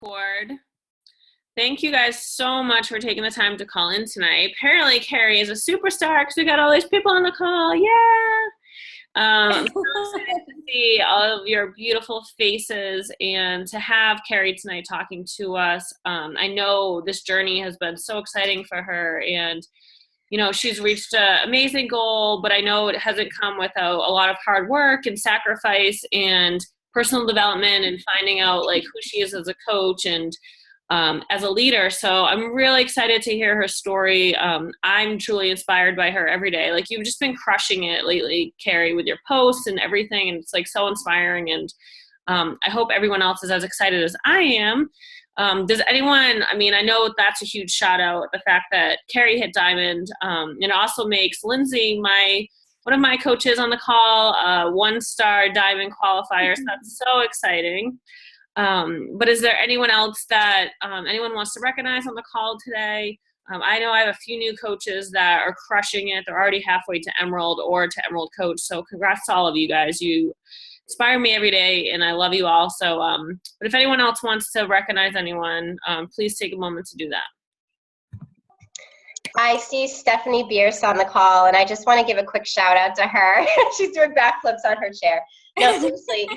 Board. Thank you guys so much for taking the time to call in tonight. Apparently, Carrie is a superstar because we got all these people on the call. Yeah. I'm so excited to see all of your beautiful faces and to have Carrie tonight talking to us. I know this journey has been so exciting for her, and she's reached an amazing goal, but I know it hasn't come without a lot of hard work and sacrifice and personal development and finding out like who she is as a coach and as a leader. So I'm really excited to hear her story. I'm truly inspired by her every day. Like, you've just been crushing it lately, Carrie, with your posts and everything. And it's like so inspiring. And I hope everyone else is as excited as I am. Does anyone, I know that's a huge shout out, the fact that Carrie hit diamond. It also makes Lindsay, one of my coaches on the call, 1-star diamond qualifier. So that's so exciting. But is there anyone else that anyone wants to recognize on the call today? I know I have a few new coaches that are crushing it. They're already halfway to Emerald or to Emerald Coach. So congrats to all of you guys. You inspire me every day, and I love you all. So, but if anyone else wants to recognize anyone, please take a moment to do that. I see Stephanie Bierce on the call, and I just want to give a quick shout out to her. She's doing backflips on her chair. No, seriously.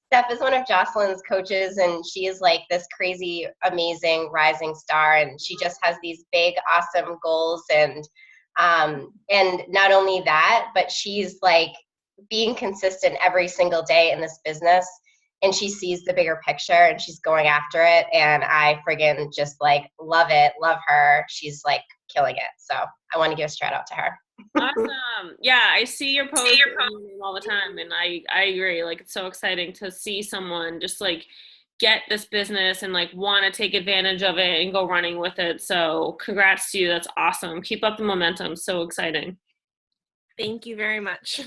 Steph is one of Jocelyn's coaches, and she is like this crazy, amazing rising star, and she just has these big, awesome goals, and not only that, but she's like being consistent every single day in this business, and she sees the bigger picture, and she's going after it, and I friggin' just like love it, love her. She's like killing it, so I want to give a shout out to her. Awesome. Yeah, I see your posts all the time, and I agree. Like, it's so exciting to see someone just like get this business and like want to take advantage of it and go running with it. So congrats to you. That's awesome. Keep up the momentum. So exciting. Thank you very much.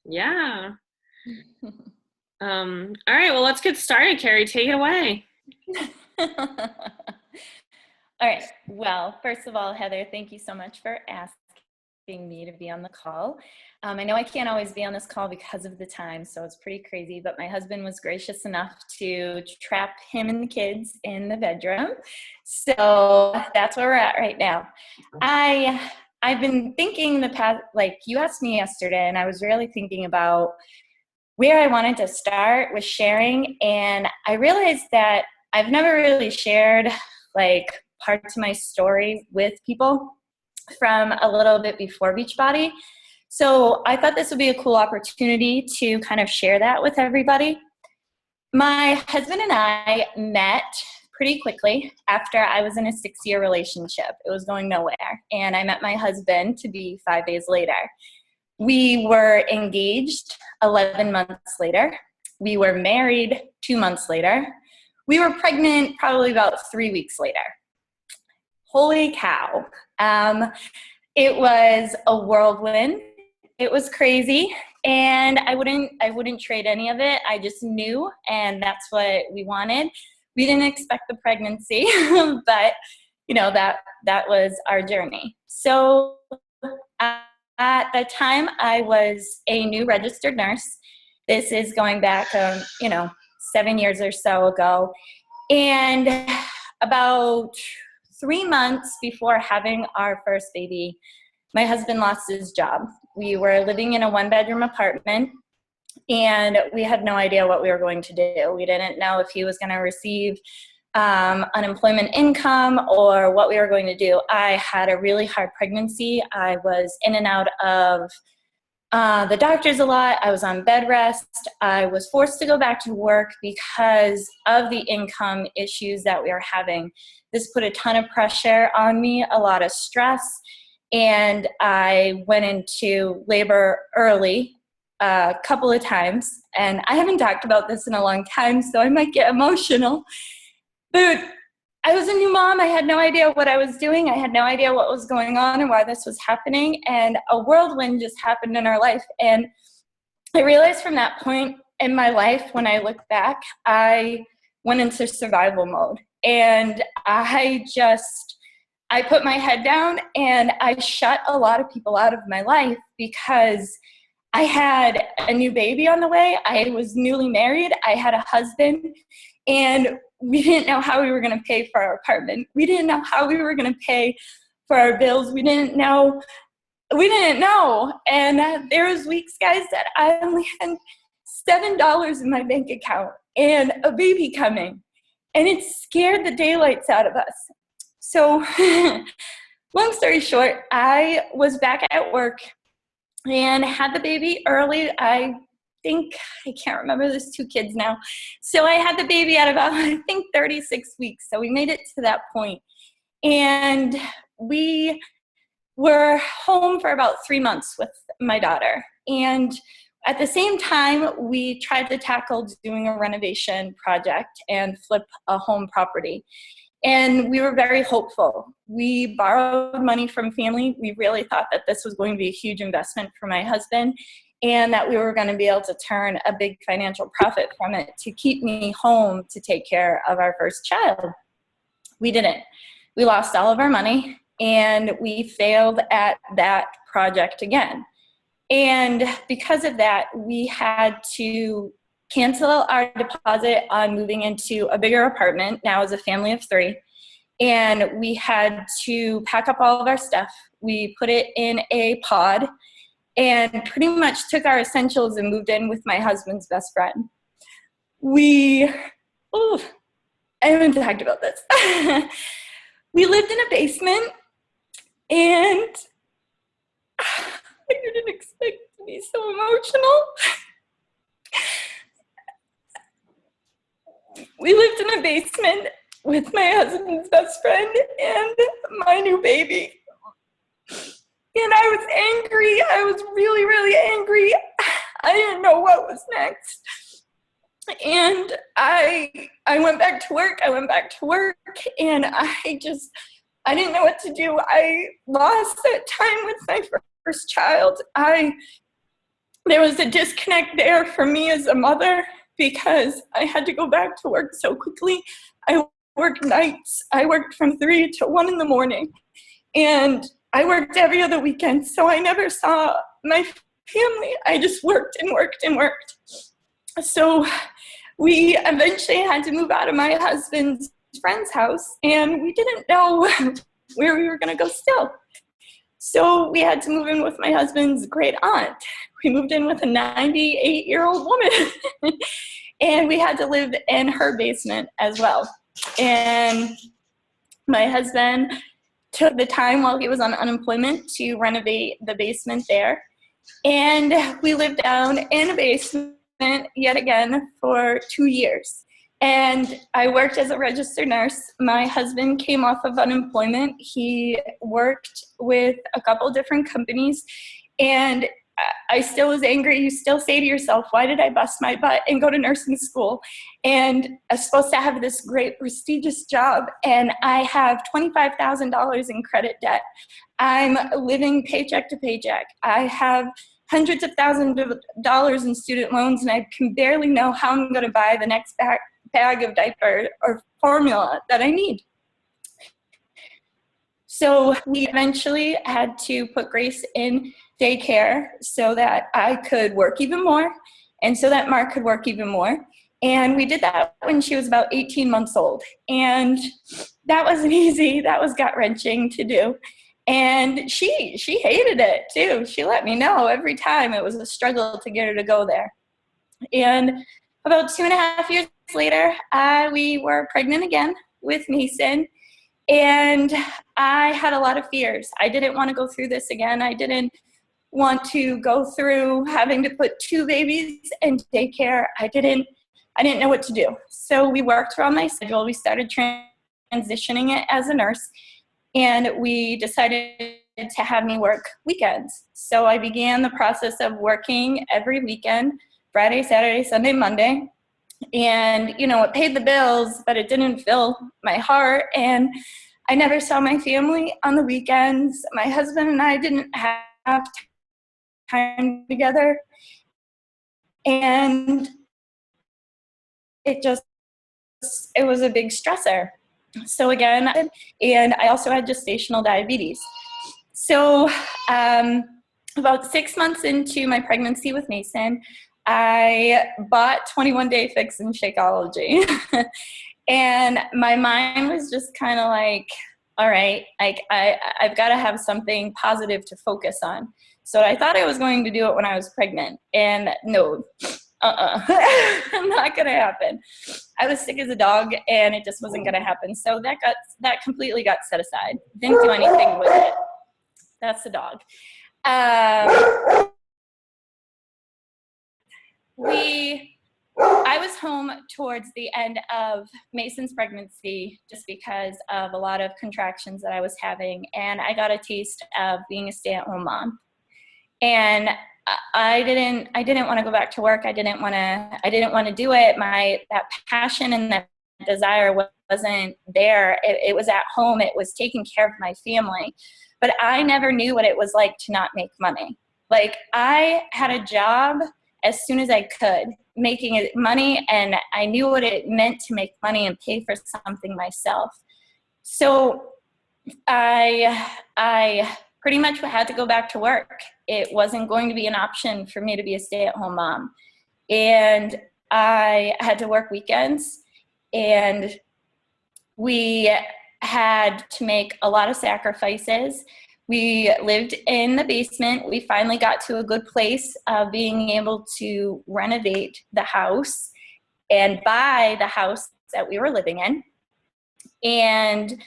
Yeah. All right, well, let's get started. Carrie, take it away. All right. Well, first of all, Heather, thank you so much for asking me to be on the call. I know I can't always be on this call because of the time, so it's pretty crazy, but my husband was gracious enough to trap him and the kids in the bedroom. So that's where we're at right now. I've been thinking the past, like you asked me yesterday, and I was really thinking about where I wanted to start with sharing, and I realized that I've never really shared like parts of my story with people from a little bit before Beachbody. So I thought this would be a cool opportunity to kind of share that with everybody. My husband and I met pretty quickly after I was in a 6-year relationship. It was going nowhere. And I met my husband to be 5 days later. We were engaged 11 months later. We were married 2 months later. We were pregnant probably about 3 weeks later. Holy cow. It was a whirlwind. It was crazy, and I wouldn't trade any of it. I just knew, and that's what we wanted. We didn't expect the pregnancy, but that was our journey. So at the time, I was a new registered nurse. This is going back 7 years or so ago, and about 3 months before having our first baby, my husband lost his job. We were living in a 1-bedroom apartment, and we had no idea what we were going to do. We didn't know if he was going to receive unemployment income or what we were going to do. I had a really hard pregnancy. I was in and out of the doctors a lot. I was on bed rest. I was forced to go back to work because of the income issues that we were having. This put a ton of pressure on me, a lot of stress, and I went into labor early a couple of times. And I haven't talked about this in a long time, so I might get emotional. But I was a new mom. I had no idea what I was doing. I had no idea what was going on and why this was happening. And a whirlwind just happened in our life. And I realized from that point in my life, when I look back, I went into survival mode. And I put my head down and I shut a lot of people out of my life because I had a new baby on the way. I was newly married. I had a husband. And we didn't know how we were going to pay for our apartment. We didn't know how we were going to pay for our bills. We didn't know. And there was weeks, guys, that I only had $7 in my bank account and a baby coming. And it scared the daylights out of us. So long story short, I was back at work and had the baby early. I can't remember, there's 2 kids now. So I had the baby at about, 36 weeks. So we made it to that point. And we were home for about 3 months with my daughter. And at the same time, we tried to tackle doing a renovation project and flip a home property. And we were very hopeful. We borrowed money from family. We really thought that this was going to be a huge investment for my husband and that we were going to be able to turn a big financial profit from it to keep me home to take care of our first child. We didn't. We lost all of our money and we failed at that project again. And because of that, we had to cancel our deposit on moving into a bigger apartment, now as a family of 3. And we had to pack up all of our stuff. We put it in a pod and pretty much took our essentials and moved in with my husband's best friend. I haven't talked about this. We lived in a basement, and I didn't expect to be so emotional. We lived in a basement with my husband's best friend and my new baby. And I was angry. I was really, really angry. I didn't know what was next. And I went back to work. And I didn't know what to do. I lost that time with my first child. There was a disconnect there for me as a mother because I had to go back to work so quickly. I worked nights. I worked from 3 to 1 in the morning. And I worked every other weekend, so I never saw my family. I just worked and worked and worked. So we eventually had to move out of my husband's friend's house, and we didn't know where we were going to go still. So we had to move in with my husband's great aunt. We moved in with a 98-year-old woman, and we had to live in her basement as well. And my husband took the time while he was on unemployment to renovate the basement there. And we lived down in a basement yet again for 2 years. And I worked as a registered nurse. My husband came off of unemployment. He worked with a couple different companies. And I still was angry. You still say to yourself, why did I bust my butt and go to nursing school? And I was supposed to have this great prestigious job, and I have $25,000 in credit debt. I'm living paycheck to paycheck. I have hundreds of thousands of dollars in student loans, and I can barely know how I'm going to buy the next bag of diaper or formula that I need. So we eventually had to put Grace in daycare so that I could work even more and so that Mark could work even more. And we did that when she was about 18 months old. And that wasn't easy. That was gut-wrenching to do. And she hated it too. She let me know every time it was a struggle to get her to go there. And about 2.5 years later, we were pregnant again with Mason. And I had a lot of fears. I didn't want to go through this again. I didn't want to go through having to put 2 babies in daycare. I didn't know what to do. So we worked around my schedule. We started transitioning it as a nurse, and we decided to have me work weekends. So I began the process of working every weekend, Friday, Saturday, Sunday, Monday. And, it paid the bills, but it didn't fill my heart. And I never saw my family on the weekends. My husband and I didn't have time together. And it was a big stressor. So again, and I also had gestational diabetes. So about 6 months into my pregnancy with Mason, I bought 21 Day Fix in Shakeology. And my mind was just kind of like, all right, I've got to have something positive to focus on. So I thought I was going to do it when I was pregnant. And no, not going to happen. I was sick as a dog and it just wasn't going to happen. So that completely got set aside. Didn't do anything with it. That's the dog. I was home towards the end of Mason's pregnancy just because of a lot of contractions that I was having, and I got a taste of being a stay-at-home mom. And I didn't want to go back to work. I didn't want to do it. That passion and that desire wasn't there. It was at home. It was taking care of my family. But I never knew what it was like to not make money. Like, I had a job as soon as I could, making money, and I knew what it meant to make money and pay for something myself. So I pretty much had to go back to work. It wasn't going to be an option for me to be a stay-at-home mom. And I had to work weekends, and we had to make a lot of sacrifices. We lived in the basement. We finally got to a good place of being able to renovate the house and buy the house that we were living in. And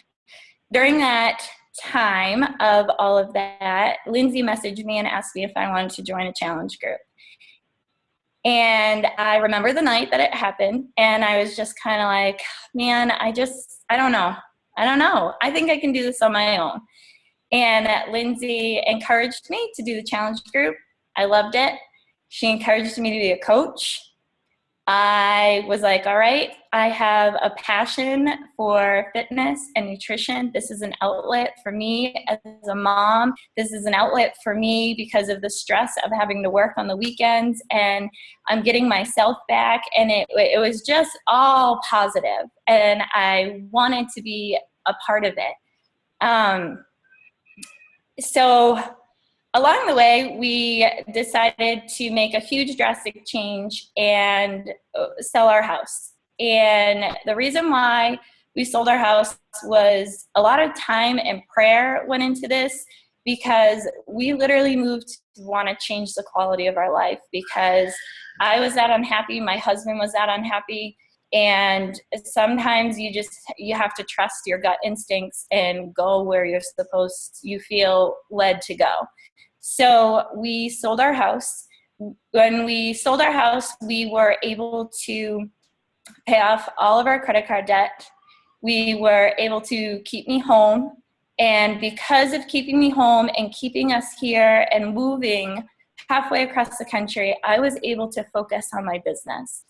during that time of all of that, Lindsay messaged me and asked me if I wanted to join a challenge group. And I remember the night that it happened, and I was just kind of like, man, I don't know. I think I can do this on my own. And Lindsay encouraged me to do the challenge group. I loved it. She encouraged me to be a coach. I was like, all right, I have a passion for fitness and nutrition. This is an outlet for me as a mom. This is an outlet for me because of the stress of having to work on the weekends, and I'm getting myself back. And it was just all positive, and I wanted to be a part of it. So along the way, we decided to make a huge drastic change and sell our house. And the reason why we sold our house was a lot of time and prayer went into this, because we literally moved to want to change the quality of our life, because I was that unhappy, my husband was that unhappy. And sometimes you have to trust your gut instincts and go where you feel led to go. So we sold our house. When we sold our house, we were able to pay off all of our credit card debt. We were able to keep me home. And because of keeping me home and keeping us here and moving halfway across the country, I was able to focus on my business.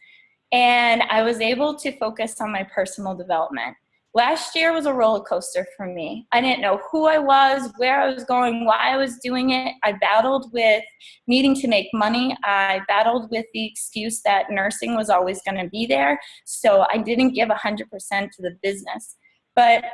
And I was able to focus on my personal development. Last year was a roller coaster for me. I didn't know who I was, where I was going, why I was doing it. I battled with needing to make money. I battled with the excuse that nursing was always going to be there. So I didn't give 100% to the business. But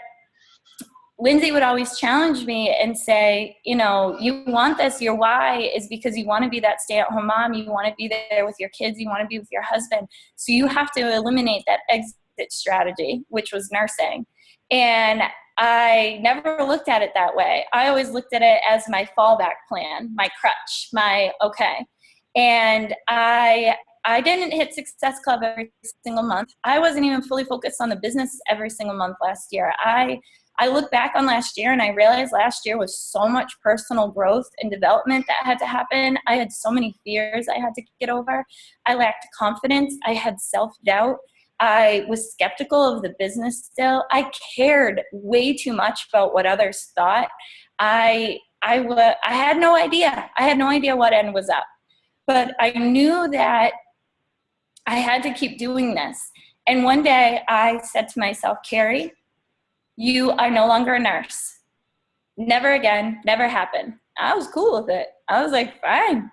Lindsay would always challenge me and say, you want this, your why is because you want to be that stay-at-home mom, you want to be there with your kids, you want to be with your husband. So you have to eliminate that exit strategy, which was nursing. And I never looked at it that way. I always looked at it as my fallback plan, my crutch, okay. And I didn't hit Success Club every single month. I wasn't even fully focused on the business every single month last year. I look back on last year and I realized last year was so much personal growth and development that had to happen. I had so many fears I had to get over. I lacked confidence. I had self-doubt. I was skeptical of the business still. I cared way too much about what others thought. I had no idea. I had no idea what end was up. But I knew that I had to keep doing this. And one day I said to myself, Carrie, you are no longer a nurse. Never again, never happened. I was cool with it. I was like, fine.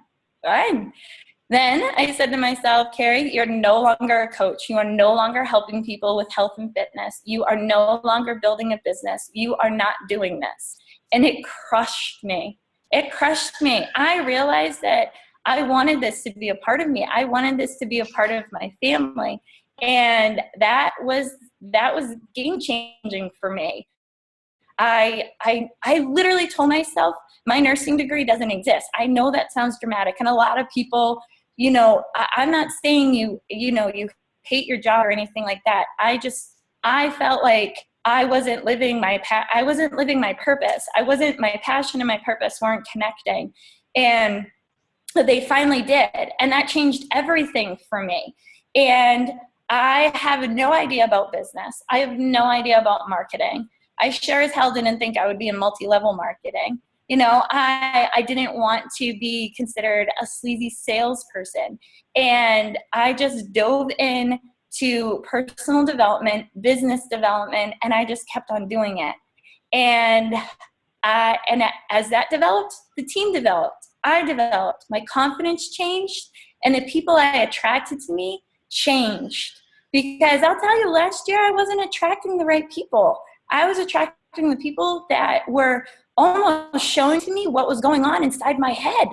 Then I said to myself, Carrie, you're no longer a coach. You are no longer helping people with health and fitness. You are no longer building a business. You are not doing this. And it crushed me. I realized that I wanted this to be a part of me. I wanted this to be a part of my family. And that was game changing for me. I literally told myself my nursing degree doesn't exist. I know that sounds dramatic, and a lot of people, I'm not saying you hate your job or anything like that. I felt like I wasn't living my purpose. My passion and my purpose weren't connecting, and they finally did, and that changed everything for me. And I have no idea about business. I have no idea about marketing. I sure as hell didn't think I would be in multi-level marketing. I didn't want to be considered a sleazy salesperson. And I just dove in to personal development, business development, and I just kept on doing it. And as that developed, the team developed. I developed. My confidence changed, and the people I attracted to me changed. Because I'll tell you, last year I wasn't attracting the right people. I was attracting the people that were almost showing to me what was going on inside my head.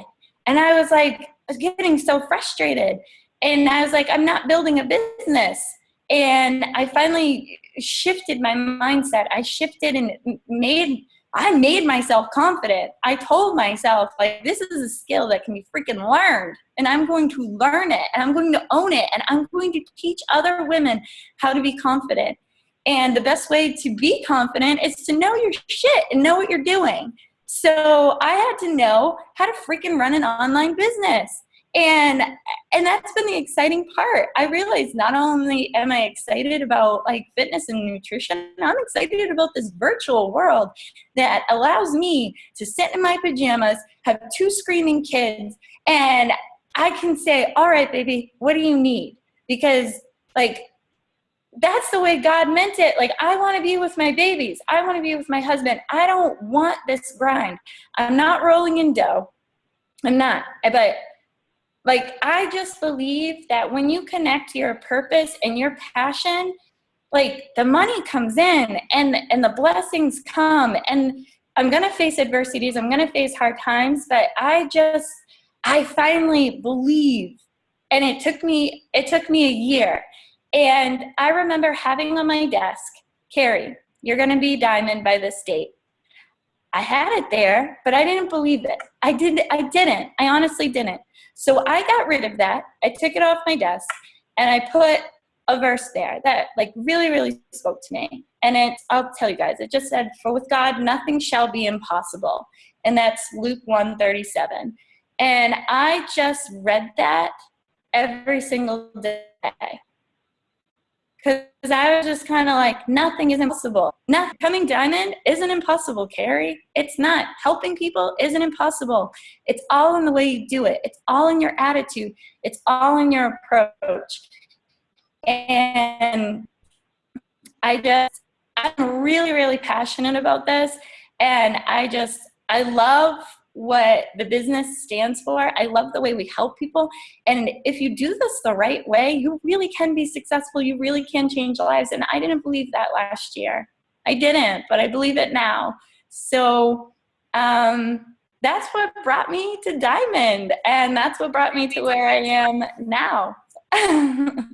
And I was getting so frustrated. And I was like, I'm not building a business. And I finally shifted my mindset. I shifted and I made myself confident. I told myself, this is a skill that can be freaking learned, and I'm going to learn it, and I'm going to own it, and I'm going to teach other women how to be confident. And the best way to be confident is to know your shit and know what you're doing. So I had to know how to freaking run an online business. And that's been the exciting part. I realized not only am I excited about fitness and nutrition, I'm excited about this virtual world that allows me to sit in my pajamas, have 2 screaming kids, and I can say, all right, baby, what do you need? Because that's the way God meant it. I want to be with my babies. I want to be with my husband. I don't want this grind. I'm not rolling in dough. I'm not. But I just believe that when you connect your purpose and your passion, the money comes in and the blessings come, and I'm going to face adversities. I'm going to face hard times, but I finally believe. And it took me a year. And I remember having on my desk, Carrie, you're going to be diamond by this date. I had it there, but I didn't believe it. I didn't. I honestly didn't. So I got rid of that. I took it off my desk, and I put a verse there that really, really spoke to me. And I'll tell you guys, it just said, for with God, nothing shall be impossible. And that's Luke 1:37. And I just read that every single day. Because I was just kind of nothing is impossible. Becoming diamond isn't impossible, Carrie. It's not. Helping people isn't impossible. It's all in the way you do it. It's all in your attitude. It's all in your approach. And I'm really, really passionate about this. And I love what the business stands for. I love the way we help people. And if you do this the right way, you really can be successful. You really can change lives. And I didn't believe that last year. I didn't, but I believe it now. So that's what brought me to Diamond. And that's what brought me to where I am now. Oh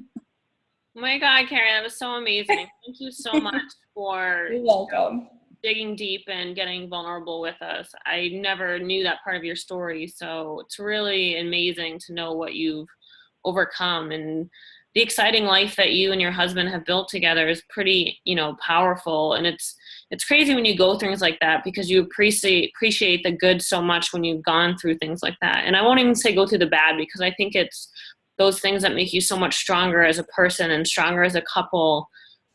my God, Carrie, that was so amazing. Thank you so much for You're welcome. Digging deep and getting vulnerable with us. I never knew that part of your story, so it's really amazing to know what you've overcome, and the exciting life that you and your husband have built together is pretty, powerful. And it's crazy when you go through things like that, because you appreciate the good so much when you've gone through things like that. And I won't even say go through the bad, because I think it's those things that make you so much stronger as a person and stronger as a couple.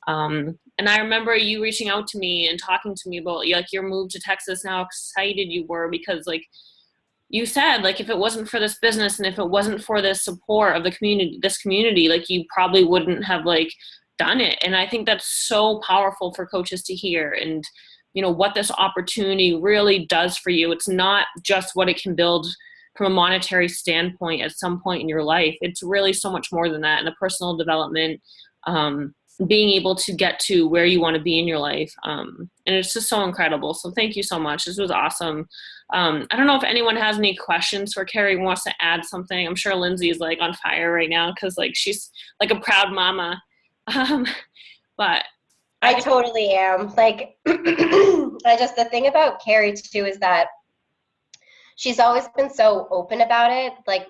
And I remember you reaching out to me and talking to me about your move to Texas and how excited you were, because you said, if it wasn't for this business and if it wasn't for the support of the community, you probably wouldn't have done it. And I think that's so powerful for coaches to hear, and what this opportunity really does for you. It's not just what it can build from a monetary standpoint at some point in your life. It's really so much more than that, and the personal development, being able to get to where you want to be in your life. And it's just so incredible. So thank you so much. This was awesome. I don't know if anyone has any questions for Carrie, wants to add something. I'm sure Lindsay is like on fire right now because like she's like a proud mama. But I totally am. Like, the thing about Carrie too is that she's always been so open about it. Like,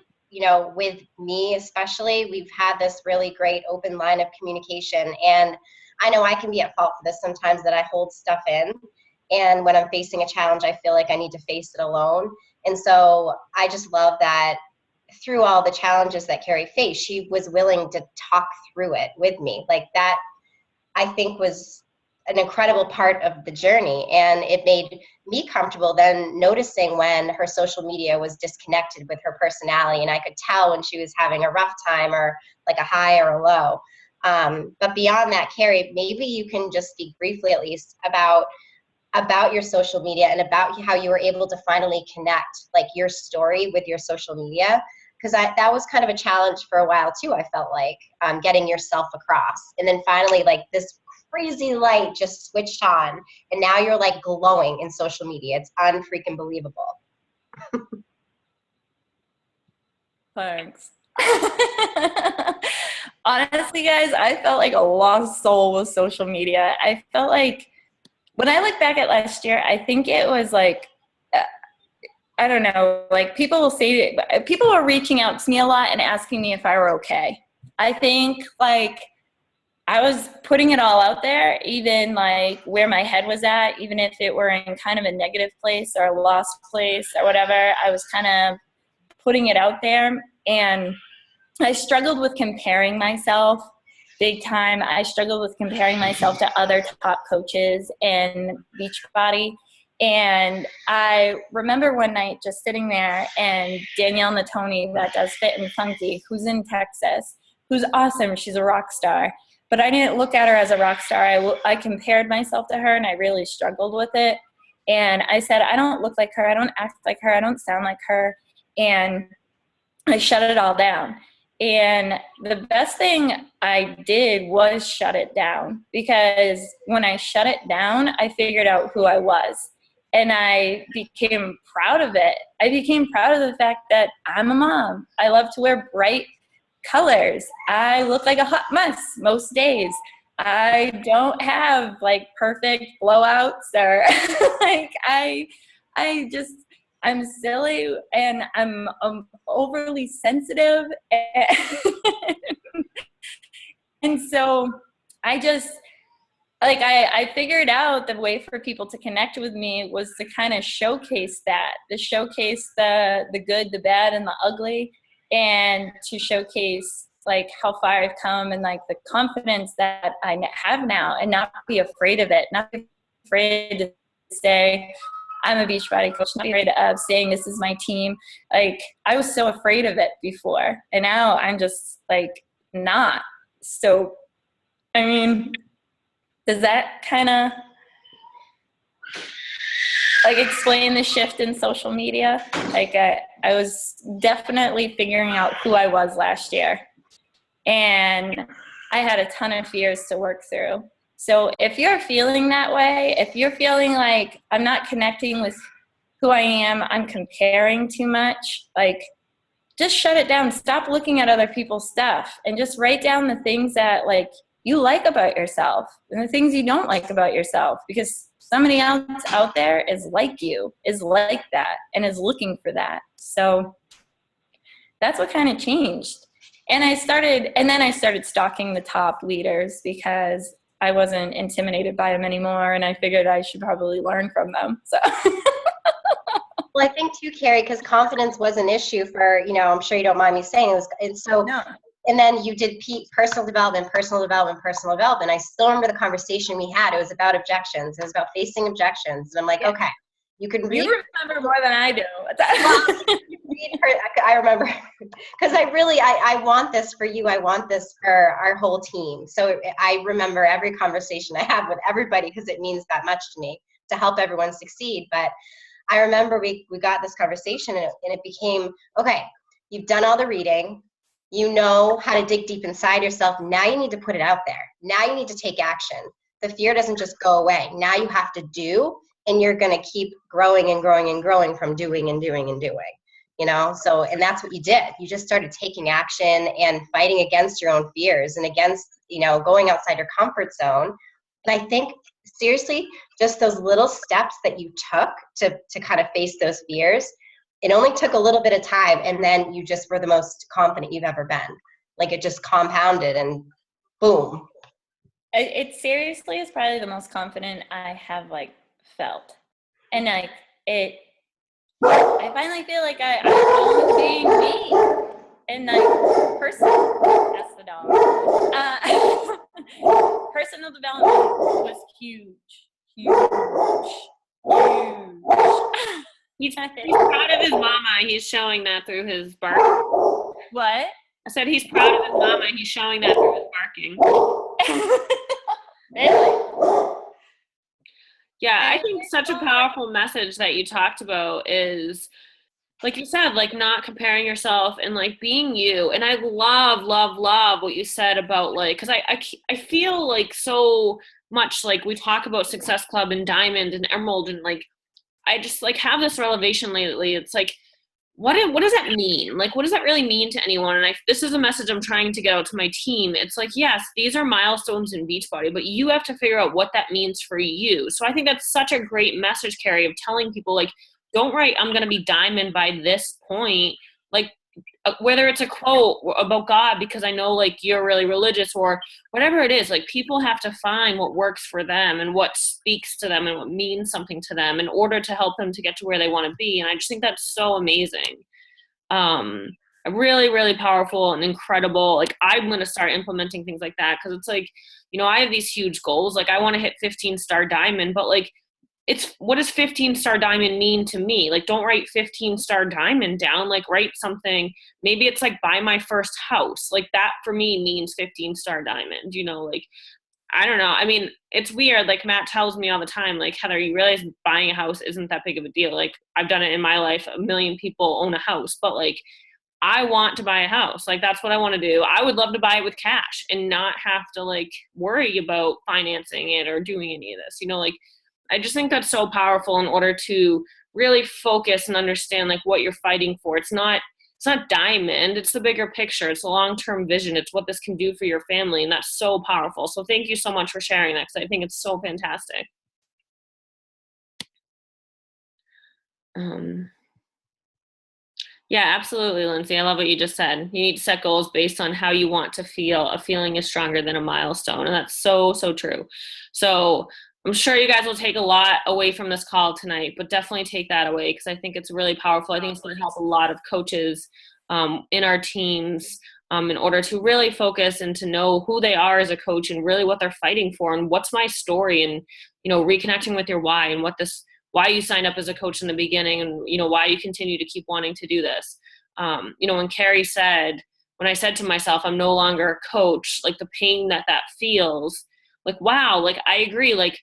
with me especially, we've had this really great open line of communication. And I know I can be at fault for this sometimes, that I hold stuff in. And when I'm facing a challenge, I feel like I need to face it alone. And so I just love that through all the challenges that Carrie faced, she was willing to talk through it with me. Like, that, I think, was an incredible part of the journey. And it made me comfortable then noticing when her social media was disconnected with her personality. And I could tell when she was having a rough time, or like a high or a low. But beyond that, Carrie, maybe you can just speak briefly, at least, about your social media and about how you were able to finally connect like your story with your social media. Because that was kind of a challenge for a while too, I felt like, getting yourself across. And then finally, like, this crazy light just switched on, and now you're like glowing in social media. It's unfreaking believable. Thanks. Honestly, guys, I felt like a lost soul with social media. I felt like, when I look back at last year, I think it was like, I don't know, like people were reaching out to me a lot and asking me if I were okay. I think like I was putting it all out there, even like where my head was at, even if it were in kind of a negative place or a lost place or whatever, I was kind of putting it out there. And I struggled with comparing myself big time. I struggled with comparing myself to other top coaches in Beachbody. And I remember one night just sitting there, and Danielle Natoni, that does Fit and Funky, who's in Texas, who's awesome. She's a rock star. But I didn't look at her as a rock star. I compared myself to her, and I really struggled with it. And I said, I don't look like her. I don't act like her. I don't sound like her. And I shut it all down. And the best thing I did was shut it down, because when I shut it down, I figured out who I was. And I became proud of it. I became proud of the fact that I'm a mom. I love to wear bright colors. I look like a hot mess most days. I don't have like perfect blowouts, or like I'm silly, and I'm overly sensitive. And so I just, like, I figured out the way for people to connect with me was to kind of showcase that, to showcase the good, the bad, and the ugly, and to showcase like how far I've come and like the confidence that I have now, and not be afraid of it, not be afraid to say, I'm a Beachbody coach, not afraid of saying this is my team. Like, I was so afraid of it before, and now I'm just like not. So, I mean, does that kind of like explain the shift in social media? Like, I was definitely figuring out who I was last year, and I had a ton of fears to work through. So if you're feeling that way, if you're feeling like I'm not connecting with who I am, I'm comparing too much, like, just shut it down. Stop looking at other people's stuff, and just write down the things that like you like about yourself and the things you don't like about yourself, because somebody else out there is like you, is like that, and is looking for that. So that's what kind of changed. And then I started stalking the top leaders, because I wasn't intimidated by them anymore, and I figured I should probably learn from them. So. Well, I think too, Carrie, because confidence was an issue for, I'm sure you don't mind me saying, it's so, No. And then you did personal development. I still remember the conversation we had. It was about objections. It was about facing objections. And I'm like, okay, you can read. You remember more than I do. I remember, because I want this for you. I want this for our whole team. So I remember every conversation I had with everybody, because it means that much to me to help everyone succeed. But I remember we got this conversation, and it became, okay, you've done all the reading. You know how to dig deep inside yourself. Now you need to put it out there. Now you need to take action. The fear doesn't just go away. Now you have to do, and you're going to keep growing and growing and growing from doing and doing and doing. You know, so, and that's what you did. You just started taking action and fighting against your own fears and against, you know, going outside your comfort zone. And I think, seriously, just those little steps that you took to kind of face those fears, it only took a little bit of time, and then you just were the most confident you've ever been. Like, it just compounded and boom. It seriously is probably the most confident I have like felt. And like I finally feel like I'm being me. And like that's the dog. Personal development was huge. He's proud of his mama. He's showing that through his barking. What? I said he's proud of his mama. He's showing that through his barking. Really? Yeah, I think such a powerful message that you talked about is, like you said, like not comparing yourself and like being you. And I love what you said about like, because I feel like so much like we talk about Success Club and Diamond and Emerald, and like I just like have this revelation lately. It's like, what does that mean? Like, what does that really mean to anyone? And this is a message I'm trying to get out to my team. It's like, yes, these are milestones in Beachbody, but you have to figure out what that means for you. So I think that's such a great message, Carrie, of telling people like, don't write, I'm going to be diamond by this point. Like, whether it's a quote about God, because I know like you're really religious, or whatever it is, like people have to find what works for them and what speaks to them and what means something to them in order to help them to get to where they want to be. And I just think that's so amazing. Really powerful and incredible. Like I'm going to start implementing things like that, because it's like, you know, I have these huge goals. Like I want to hit 15-star diamond, but like, it's what does 15-star diamond mean to me? Like, don't write 15-star diamond down. Like, write something. Maybe it's like buy my first house. Like that for me means 15-star diamond. You know, like I don't know. I mean, it's weird. Like Matt tells me all the time, like Heather, you realize buying a house isn't that big of a deal. Like I've done it in my life. 1 million people own a house, but like I want to buy a house. Like that's what I want to do. I would love to buy it with cash and not have to like worry about financing it or doing any of this. You know, like I just think that's so powerful in order to really focus and understand like what you're fighting for. It's not diamond, it's the bigger picture. It's a long-term vision. It's what this can do for your family. And that's so powerful. So thank you so much for sharing that, because I think it's so fantastic. Yeah, absolutely, Lindsay. I love what you just said. You need to set goals based on how you want to feel. A feeling is stronger than a milestone. And that's so true. So I'm sure you guys will take a lot away from this call tonight, but definitely take that away, because I think it's really powerful. I think it's going to help a lot of coaches in our teams in order to really focus and to know who they are as a coach and really what they're fighting for and what's my story, and, you know, reconnecting with your why and why you signed up as a coach in the beginning, and, you know, why you continue to keep wanting to do this. You know, when Carrie said, when I said to myself, I'm no longer a coach, like the pain that feels, like, wow, like I agree. Like,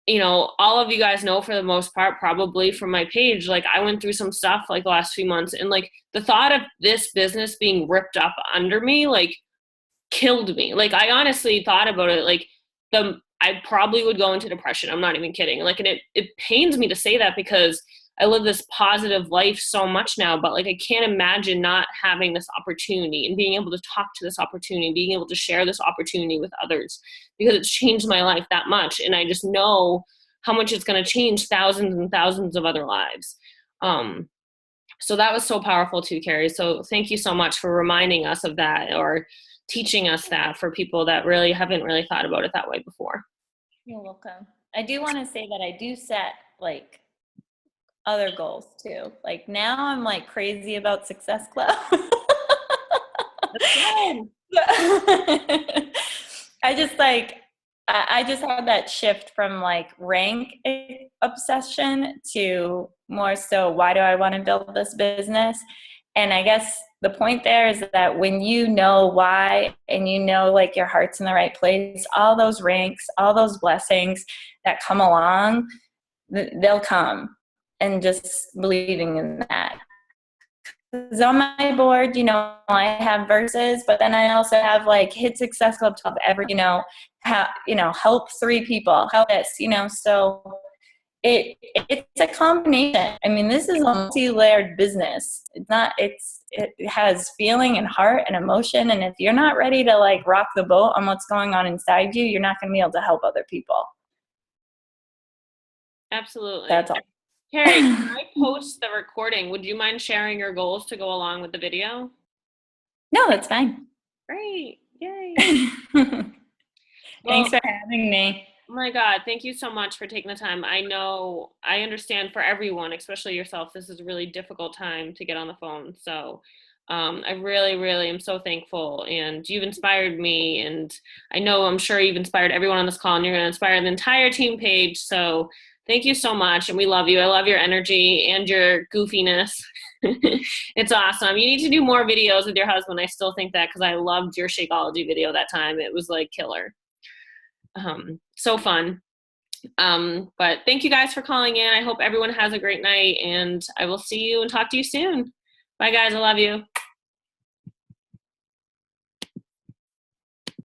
you know, all of you guys know for the most part, probably from my page, like I went through some stuff like the last few months, and like the thought of this business being ripped up under me, like killed me. Like I honestly thought about it, like I probably would go into depression. I'm not even kidding. Like, and it pains me to say that, because I live this positive life so much now, but like I can't imagine not having this opportunity and being able to talk to this opportunity, being able to share this opportunity with others, because it's changed my life that much. And I just know how much it's going to change thousands and thousands of other lives. So that was so powerful too, Carrie. So thank you so much for reminding us of that, or teaching us that, for people that really haven't really thought about it that way before. You're welcome. I do want to say that I do set like other goals too. Like now I'm like crazy about Success Club. I just had that shift from like rank obsession to more so, why do I want to build this business? And I guess the point there is that when you know why, and you know like your heart's in the right place, all those ranks, all those blessings that come along, they'll come. And just believing in that. Because on my board, I have verses, but then I also have like hit Success Club 12 every, help 3 people, help this, so it's a combination. I mean, this is a multi-layered business. It has feeling and heart and emotion. And if you're not ready to like rock the boat on what's going on inside you, you're not going to be able to help other people. Absolutely. That's all. Carrie, when I post the recording, would you mind sharing your goals to go along with the video? No, that's fine. Great. Yay. Thanks for having me. Oh my God, thank you so much for taking the time. I understand for everyone, especially yourself, this is a really difficult time to get on the phone. So I really, really am so thankful. And you've inspired me. And I'm sure you've inspired everyone on this call, and you're going to inspire the entire team page. So thank you so much. And we love you. I love your energy and your goofiness. It's awesome. You need to do more videos with your husband. I still think that, because I loved your Shakeology video that time. It was like killer. So fun. But thank you guys for calling in. I hope everyone has a great night, and I will see you and talk to you soon. Bye guys. I love you.